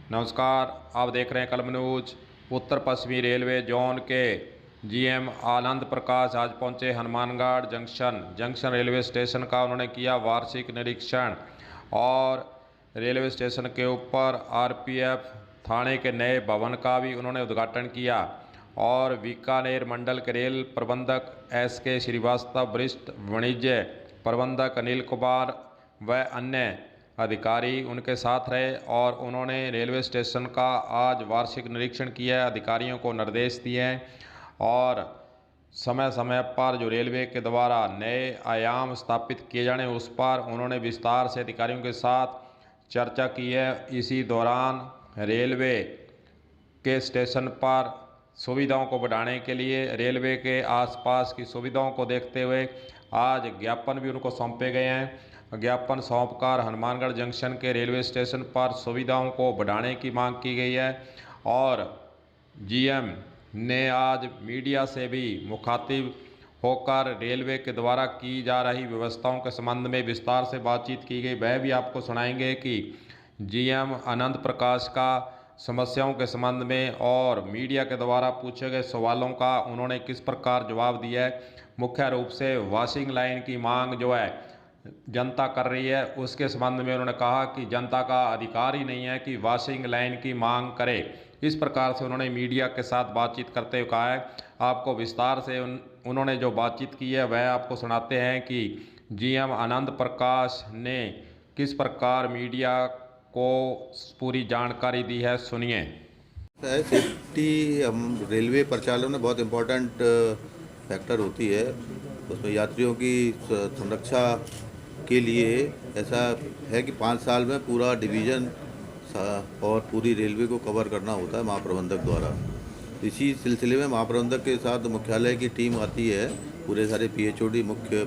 नमस्कार, आप देख रहे हैं कलम न्यूज। उत्तर पश्चिमी रेलवे जोन के जीएम आनंद प्रकाश आज पहुंचे हनुमानगढ़ जंक्शन रेलवे स्टेशन का उन्होंने किया वार्षिक निरीक्षण और रेलवे स्टेशन के ऊपर आरपीएफ थाने के नए भवन का भी उन्होंने उद्घाटन किया और बीकानेर मंडल के रेल प्रबंधक एसके श्रीवास्तव, वरिष्ठ वाणिज्य प्रबंधक अनिल कुमार व अन्य अधिकारी उनके साथ रहे और उन्होंने रेलवे स्टेशन का आज वार्षिक निरीक्षण किया। अधिकारियों को निर्देश दिए हैं और समय समय पर जो रेलवे के द्वारा नए आयाम स्थापित किए जाने उस पर उन्होंने विस्तार से अधिकारियों के साथ चर्चा की है। इसी दौरान रेलवे के स्टेशन पर सुविधाओं को बढ़ाने के लिए रेलवे के आसपास की सुविधाओं को देखते हुए आज ज्ञापन भी उनको सौंपे गए हैं। ज्ञापन सौंपकर हनुमानगढ़ जंक्शन के रेलवे स्टेशन पर सुविधाओं को बढ़ाने की मांग की गई है और जीएम ने आज मीडिया से भी मुखातिब होकर रेलवे के द्वारा की जा रही व्यवस्थाओं के संबंध में विस्तार से बातचीत की गई। वह भी आपको सुनाएंगे कि जीएम आनंद प्रकाश का समस्याओं के संबंध में और मीडिया के द्वारा पूछे गए सवालों का उन्होंने किस प्रकार जवाब दिया है। मुख्य रूप से वॉशिंग लाइन की मांग जो है जनता कर रही है उसके संबंध में उन्होंने कहा कि जनता का अधिकार ही नहीं है कि वॉशिंग लाइन की मांग करे। इस प्रकार से उन्होंने मीडिया के साथ बातचीत करते हुए कहा है। आपको विस्तार से उन्होंने जो बातचीत की है वह आपको सुनाते हैं कि जीएम आनंद प्रकाश ने किस प्रकार मीडिया को पूरी जानकारी दी है, सुनिए। सेफ्टी हम रेलवे परिचालन में बहुत इम्पोर्टेंट फैक्टर होती है। उसमें यात्रियों की संरक्षा के लिए ऐसा है कि 5 साल में पूरा डिवीज़न और पूरी रेलवे को कवर करना होता है महाप्रबंधक द्वारा। इसी सिलसिले में महाप्रबंधक के साथ मुख्यालय की टीम आती है, पूरे सारे पीएचओडी मुख्य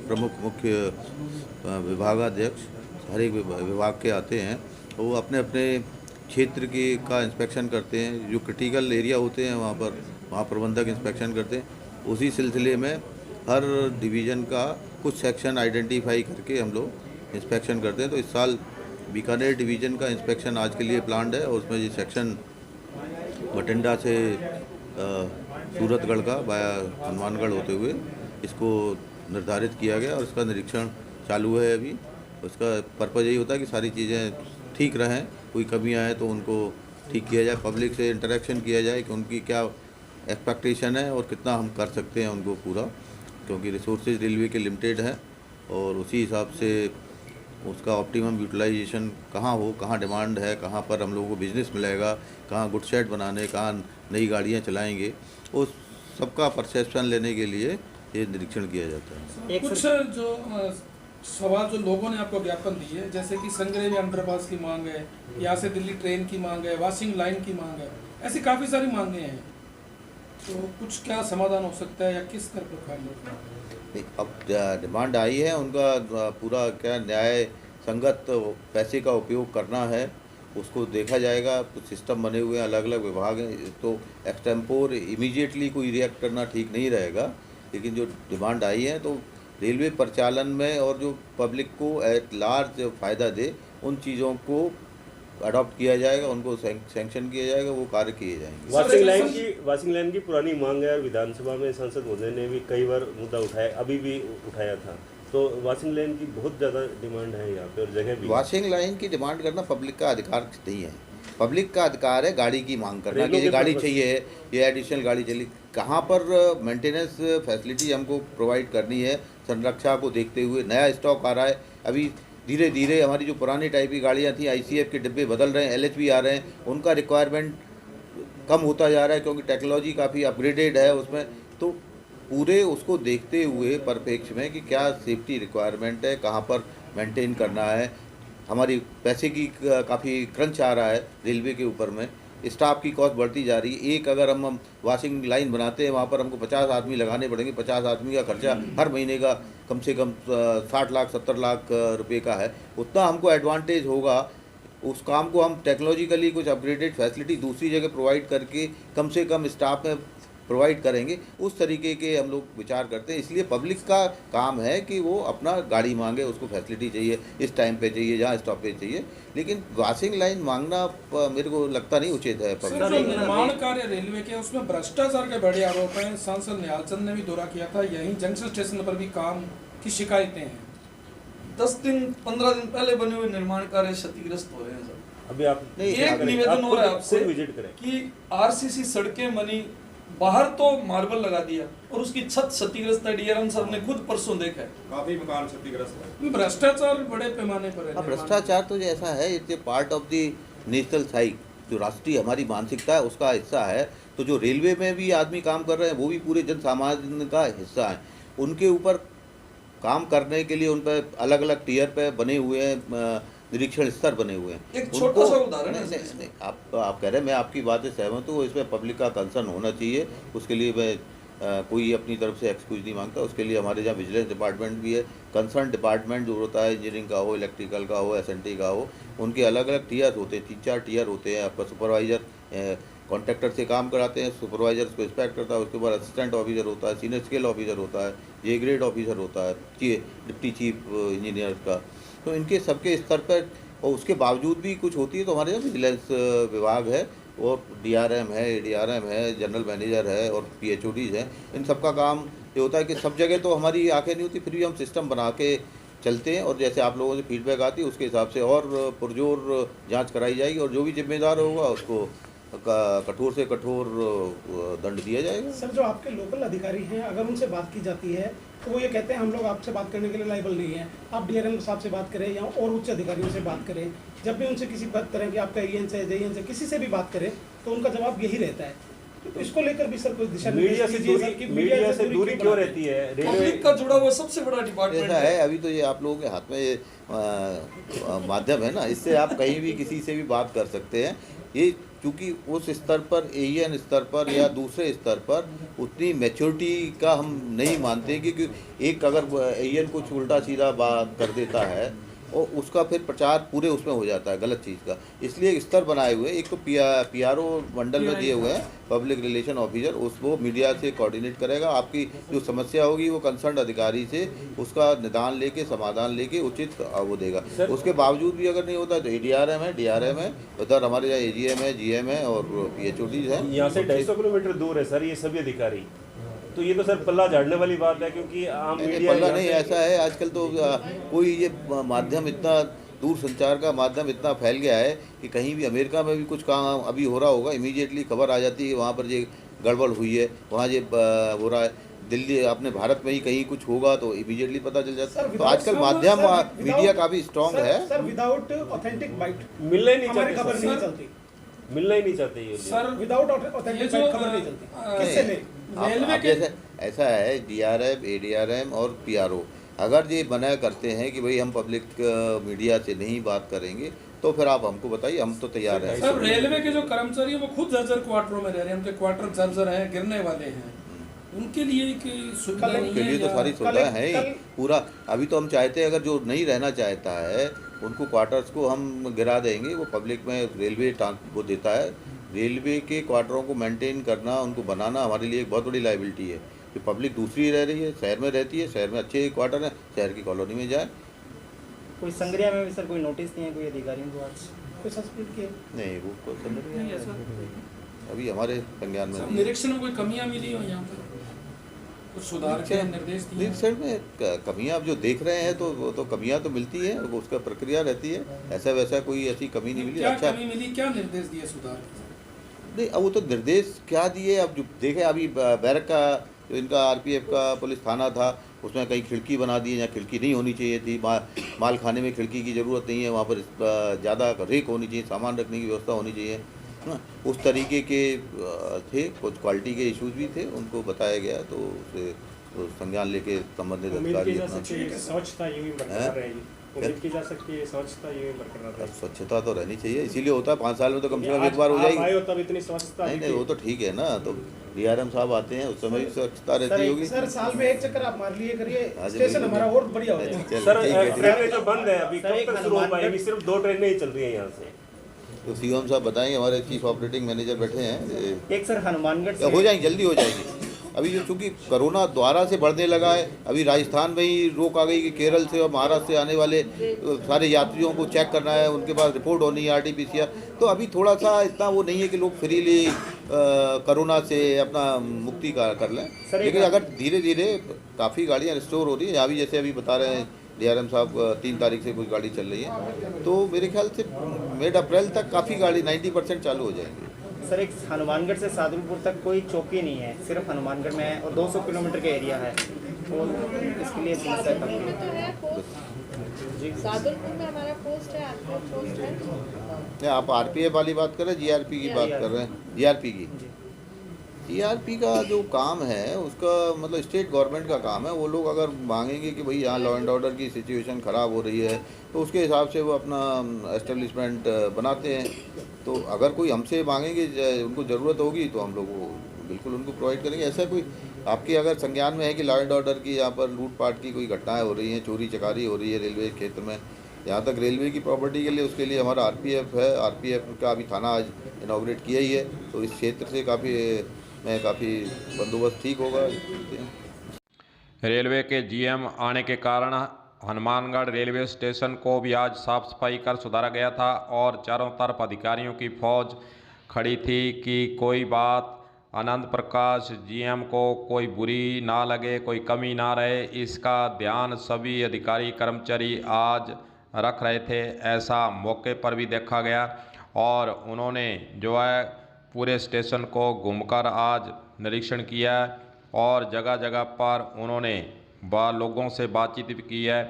विभागाध्यक्ष हर एक विभाग के आते हैं। वो अपने अपने क्षेत्र का इंस्पेक्शन करते हैं। जो क्रिटिकल एरिया होते हैं वहाँ पर महाप्रबंधक इंस्पेक्शन करते हैं। उसी सिलसिले में हर डिवीज़न का कुछ सेक्शन आइडेंटिफाई करके हम लोग इंस्पेक्शन करते हैं। तो इस साल बीकानेर डिवीज़न का इंस्पेक्शन आज के लिए प्लान्ड है और उसमें ये सेक्शन बठिंडा से सूरतगढ़ का वाया हनुमानगढ़ होते हुए इसको निर्धारित किया गया और इसका निरीक्षण चालू है अभी। उसका पर्पज़ यही होता है कि सारी चीज़ें ठीक रहें, कोई कमियां हैं तो उनको ठीक किया जाए, पब्लिक से इंटरेक्शन किया जाए कि उनकी क्या एक्सपेक्टेशन है और कितना हम कर सकते हैं उनको पूरा, क्योंकि रिसोर्सेज रेलवे के लिमिटेड हैं और उसी हिसाब से उसका ऑप्टिमम यूटिलाइजेशन कहाँ हो, कहाँ डिमांड है, कहाँ पर हम लोगों को बिजनेस मिलेगा, कहाँ गुड शेड बनाने, कहाँ नई गाड़ियाँ चलाएँगे, उस सबका परसेप्शन लेने के लिए ये निरीक्षण किया जाता है। कुछ जो सवाल जो लोगों ने आपको ज्ञापन दिए है, जैसे कि संग्रेव अंडरपास की मांग है, यहाँ से दिल्ली ट्रेन की मांग है, वॉशिंग लाइन की मांग है, ऐसी काफ़ी सारी मांगे हैं। तो कुछ क्या समाधान हो सकता है या किस स्तर पर काम होता है? अब डिमांड आई है, उनका पूरा क्या न्याय संगत पैसे का उपयोग करना है, उसको देखा जाएगा। कुछ सिस्टम बने हुए हैं, अलग अलग विभाग हैं, तो एक्सटेम्पोर इमीडिएटली कोई रिएक्ट करना ठीक नहीं रहेगा। लेकिन जो डिमांड आई है तो रेलवे परिचालन में और जो पब्लिक को एट लार्ज फ़ायदा दे उन चीज़ों को अडॉप्ट किया जाएगा, उनको सैंक्शन किया जाएगा, वो कार्य किए जाएंगे। वॉशिंग लाइन की पुरानी मांग है और विधानसभा में सांसद महोदय ने भी कई बार मुद्दा उठाया, अभी भी उठाया था। तो वॉशिंग लाइन की बहुत ज़्यादा डिमांड है यहाँ पे और जगह भी। वॉशिंग लाइन की डिमांड करना पब्लिक का अधिकार नहीं है। पब्लिक का अधिकार है गाड़ी की मांग करना कि ये गाड़ी चाहिए, ये एडिशनल गाड़ी चाहिए। कहाँ पर मेंटेनेंस फैसिलिटी हमको प्रोवाइड करनी है, संरक्षा को देखते हुए नया स्टॉक आ रहा है। अभी धीरे धीरे हमारी जो पुरानी टाइप की गाड़ियाँ थी, आईसीएफ के डिब्बे बदल रहे हैं, एलएचबी आ रहे हैं, उनका रिक्वायरमेंट कम होता जा रहा है क्योंकि टेक्नोलॉजी काफ़ी अपग्रेडेड है उसमें। तो पूरे उसको देखते हुए परिप्रेक्ष्य में कि क्या सेफ्टी रिक्वायरमेंट है, कहाँ पर मेंटेन करना है। हमारी पैसे की काफ़ी क्रंच आ रहा है रेलवे के ऊपर में, स्टाफ की कॉस्ट बढ़ती जा रही है। एक अगर हम वॉशिंग लाइन बनाते हैं वहाँ पर हमको 50 आदमी लगाने पड़ेंगे। 50 आदमी का खर्चा हर महीने का कम से कम 60 लाख 70 लाख रुपए का है। उतना हमको एडवांटेज होगा। उस काम को हम टेक्नोलॉजिकली कुछ अपग्रेडेड फैसिलिटी दूसरी जगह प्रोवाइड करके कम से कम स्टाफ में प्रोवाइड करेंगे, उस तरीके के हम लोग विचार करते हैं। इसलिए पब्लिक का काम है कि वो अपना गाड़ी मांगे, उसको फैसिलिटी चाहिए, इस टाइम पे चाहिए, जहाँ स्टॉपेज चाहिए, लेकिन वॉशिंग लाइन मांगना मेरे को लगता नहीं उचित है। सर, जो निर्माण कार्य रेलवे के उसमें भ्रष्टाचार के बड़े आरोप हैं। सांसद निहालचंद ने भी दौरा किया था, यहीं जंक्शन स्टेशन पर भी काम की शिकायतें हैं। 10 दिन 15 दिन पहले बने हुए निर्माण कार्य क्षतिग्रस्त हो रहे हैं सर। अभी आप एक निवेदन हो रहा है आपसे विजिट करें कि आरसीसी सड़कें बनी, बाहर तो मार्बल लगा दिया और उसकी छत क्षतिग्रस्त है। डीआरएम साहब ने खुद परसों देखा है, काफी मकान क्षतिग्रस्त है। भ्रष्टाचार बड़े पैमाने पर है। भ्रष्टाचार तो ऐसा है, it's a part of the national psyche, जो राष्ट्रीय हमारी मानसिकता है उसका हिस्सा है। तो जो रेलवे में भी आदमी काम कर रहे हैं वो भी पूरे जन सामान्य का हिस्सा है। उनके ऊपर काम करने के लिए उन पर अलग अलग टीयर पे बने हुए हैं, निरीक्षण स्तर बने हुए हैं। एक छोटा सा उदाहरण है। नहीं, आप कह रहे हैं, मैं आपकी बात से सहमत हूँ। इसमें पब्लिक का कंसर्न होना चाहिए, उसके लिए मैं कोई अपनी तरफ से एक्सक्यूज नहीं मांगता। उसके लिए हमारे यहाँ विजिलेंस डिपार्टमेंट भी है, कंसर्न डिपार्टमेंट जो होता है, इंजीनियरिंग का हो, इलेक्ट्रिकल का हो, एसएनटी का हो, उनके अलग अलग टीयर होते हैं, 3-4 टीयर होते हैं। आपका सुपरवाइजर कॉन्ट्रैक्टर से काम कराते हैं, सुपरवाइजर उसको इंस्पेक्ट करता है, उसके बाद असिस्टेंट ऑफिसर होता है, सीनियर स्केल ऑफिसर होता है, जे ग्रेड ऑफिसर होता है, डिप्टी चीफ इंजीनियर का। तो इनके सबके स्तर पर, और उसके बावजूद भी कुछ होती है तो हमारे यहाँ विजिलेंस विभाग है, और डीआरएम है, एडीआरएम है, जनरल मैनेजर है, और पीएचओडीज हैं। इन सब का काम ये होता है कि सब जगह तो हमारी आंखें नहीं होती, फिर भी हम सिस्टम बना के चलते हैं, और जैसे आप लोगों से फीडबैक आती है उसके हिसाब से और पुरजोर जांच कराई जाएगी, और जो भी जिम्मेदार होगा उसको कठोर से कठोर दंड दिया जाएगा। सर, जो आपके लोकल अधिकारी हैं, अगर उनसे बात की जाती है तो वो ये कहते हैं हम लोग आपसे बात करने के लिए लायबल नहीं है। आप डीआरएम साहब से बात करें या और उच्च अधिकारियों से बात करें, जब भी उनसे किसी तरह की आपका एएन से, जेईएन से, किसी से भी बात करें तो उनका जवाब यही रहता है। तो इसको लेकर भी सर कोई दिशा मीडिया से दूरी क्यों रहती है? पब्लिक का जुड़ा हुआ सबसे बड़ा डिपार्टमेंट ऐसा है। अभी तो ये आप लोगों के हाथ में ये माध्यम है ना, इससे आप कहीं भी किसी से भी बात कर सकते हैं। ये क्योंकि उस स्तर पर, एएन स्तर पर या दूसरे स्तर पर उतनी मैच्योरिटी का हम नहीं मानते, क्योंकि एक अगर एएन कुछ उल्टा सीधा बात कर देता है और उसका फिर प्रचार पूरे उसमें हो जाता है गलत चीज़ का। इसलिए स्तर बनाए हुए, एक तो पीआरओ मंडल में दिए हुए हैं, पब्लिक रिलेशन ऑफिसर, वो मीडिया से कोऑर्डिनेट करेगा। आपकी जो समस्या होगी वो कंसर्न अधिकारी से उसका निदान लेके, समाधान लेके उचित वो देगा। उसके बावजूद भी अगर नहीं होता तो एडीआरएम है, डीआरएम है, उधर हमारे यहाँ एजीएम है, जीएम है, और पीएचओडीज है। यहाँ से 250 किलोमीटर दूर है सर ये सभी अधिकारी। तो ये तो सर पल्ला झाड़ने वाली बात है, क्योंकि आम मीडिया पल्ला नहीं, ऐसा है आजकल तो कोई ये माध्यम इतना, दूर संचार का माध्यम इतना फैल गया है कि कहीं भी अमेरिका में भी कुछ काम अभी हो रहा होगा, इमीडिएटली खबर आ जाती है वहाँ पर ये गड़बड़ हुई है, वहाँ ये हो रहा है। दिल्ली अपने भारत में ही कहीं कुछ होगा तो इमीडिएटली पता चल जाता है। तो आजकल माध्यम मीडिया काफ़ी स्ट्रॉन्ग है। सर, विदाउट ऑथेंटिक बाइट मिलना ही नहीं हमारी चाहते, खबर नहीं चलती। मिलना ही नहीं चाहते ये सर, विदाउट ऑथेंटिक बाइट खबर नहीं चलती। किससे ले? रेलवे आप के जैसे ऐसा है, डीआरएम, एडीआरएम और पीआरओ अगर ये मना करते हैं कि भाई हम पब्लिक मीडिया से नहीं बात करेंगे, तो फिर आप हमको बताइए, हम तो तैयार हैं। सर, रेलवे के जो कर्मचारी हैं वो खुद जर्जर क्वार्टरों में रह रहे हैं, उनके क्वार्टर जर्जर हैं, गिरने वाले हैं, उनके लिए की सुविधा नहीं उनके है लिए तो या- सारी सुविधा है ही पूरा। अभी तो हम चाहते हैं अगर जो नहीं रहना चाहता है उनको क्वार्टर्स को हम गिरा देंगे, वो पब्लिक में रेलवे वो देता है। रेलवे के क्वार्टरों को मेंटेन करना, उनको बनाना हमारे लिए एक बहुत बड़ी लाइबिलिटी है। कि पब्लिक दूसरी रह रही है, शहर में रहती है, शहर में अच्छे क्वार्टर हैं, शहर की कॉलोनी में जाए। कोई संग्रह में भी सर कोई नोटिस नहीं है कोई अधिकारियों को आज? कोई सस्पेंड किया? नहीं, वो नहीं है सर। अभी हमारे संज्ञान में सर, नहीं। निरीक्षण में कोई कमियां मिली हो यहाँ पर, कुछ सुधार के निर्देश दिए? निरीक्षण में कमियां आप जो देख रहे हैं तो वो तो कमियां तो मिलती हैं, वो उसका प्रक्रिया रहती है। ऐसा वैसा कोई ऐसी कमी नहीं मिली। क्या अच्छा कमी मिली, क्या निर्देश दिए सुधार के? नहीं, अब वो तो निर्देश क्या दिए, अब जो देखे अभी बैरक का जो इनका आरपीएफ का पुलिस थाना था उसमें कहीं खिड़की बना दी जहाँ खिड़की नहीं होनी चाहिए थी। माल खाने में खिड़की की ज़रूरत नहीं है, वहाँ पर ज़्यादा रेक होनी चाहिए, सामान रखने की व्यवस्था होनी चाहिए। उस तरीके के थे, कुछ क्वालिटी के इश्यूज भी थे, उनको बताया गया तो उसे तो संज्ञान लेके संबंधित अधिकारी स्वच्छता यूं ही बरकरार रहेगी। उम्मीद की जा सकती है स्वच्छता यूं ही बरकरार रहेगी। स्वच्छता तो रहनी चाहिए, इसीलिए होता है 5 साल में तो कम से कम एक बार हो जाएगी। आए हो तब इतनी स्वच्छता नहीं, वो तो ठीक है ना, तो डीआरएम साहब आते हैं उस समय भी स्वच्छता रहती होगी। सर, साल में एक चक्कर आप मार लिए करिए, हाँ जी, स्टेशन बिल्कुल। हमारा और बढ़िया हो जाएगा। चलो, सर ठीक है, ठीक है। ट्रेनें तो बंद है अभी, कब तक शुरू हो पाएगी? सिर्फ 2 ट्रेनें ही चल रही हैं यहाँ से। तो सीएम साहब बताएंगे, हमारे चीफ ऑपरेटिंग मैनेजर बैठे हैं। एक सर हनुमानगढ़ से हो जाएंगी, जल्दी हो जाएगी। अभी जो चूँकि कोरोना दोबारा से बढ़ने लगा है, अभी राजस्थान में ही रोक आ गई कि केरल से और महाराष्ट्र से आने वाले सारे यात्रियों को चेक करना है, उनके पास रिपोर्ट होनी है RT-PCR। तो अभी थोड़ा सा इतना वो नहीं है कि लोग फ्रीली कोरोना से अपना मुक्ति कर लें, लेकिन अगर धीरे धीरे काफ़ी गाड़ियाँ रिस्टोर हो रही हैं। अभी जैसे अभी बता रहे हैं DRM साहब 3 तारीख से कुछ गाड़ी चल रही है, तो मेरे ख्याल से मिड अप्रैल तक काफ़ी गाड़ी 90% चालू हो जाएंगी। सर एक हनुमानगढ़ से सादुलपुर तक कोई चौकी नहीं है, सिर्फ हनुमानगढ़ में है और 200 किलोमीटर का एरिया है, तो इसके लिए समस्या काफी है। तो है पोस्ट सादुलपुर में हमारा पोस्ट है, RPF पोस्ट है। नहीं, आप RPF वाली बात कर रहे हैं, GRP की बात कर रहे हैं? GRP की, GRP का जो काम है उसका मतलब स्टेट गवर्नमेंट का काम है। वो लोग अगर मांगेंगे कि भाई यहाँ लॉ एंड ऑर्डर की सिचुएशन ख़राब हो रही है, तो उसके हिसाब से वो अपना एस्टेब्लिशमेंट बनाते हैं। तो अगर कोई हमसे मांगेंगे, उनको ज़रूरत होगी, तो हम लोग वो बिल्कुल उनको प्रोवाइड करेंगे। ऐसा कोई आपके अगर संज्ञान में है कि लॉ एंड ऑर्डर की यहाँ पर लूटपाट की कोई घटनाएँ हो रही हैं, चोरी चकारी हो रही है रेलवे क्षेत्र में, यहाँ तक रेलवे की प्रॉपर्टी के लिए, उसके लिए हमारा RPF है। RPF का अभी थाना आज इनॉग्रेट किया ही है, तो इस क्षेत्र से काफ़ी बंदोबस्त ठीक होगा। रेलवे के GM आने के कारण हनुमानगढ़ रेलवे स्टेशन को भी आज साफ सफाई कर सुधारा गया था और चारों तरफ अधिकारियों की फौज खड़ी थी कि कोई बात आनंद प्रकाश GM को कोई बुरी ना लगे, कोई कमी ना रहे, इसका ध्यान सभी अधिकारी कर्मचारी आज रख रहे थे। ऐसा मौके पर भी देखा गया और उन्होंने जो है पूरे स्टेशन को घूमकर आज निरीक्षण किया और जगह जगह पर उन्होंने लोगों से बातचीत भी की है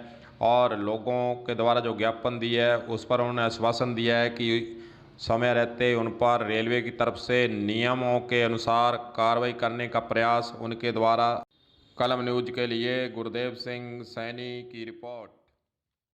और लोगों के द्वारा जो ज्ञापन दिया है उस पर उन्होंने आश्वासन दिया है कि समय रहते उन पर रेलवे की तरफ से नियमों के अनुसार कार्रवाई करने का प्रयास उनके द्वारा। कलम न्यूज के लिए गुरदेव सिंह सैनी की रिपोर्ट।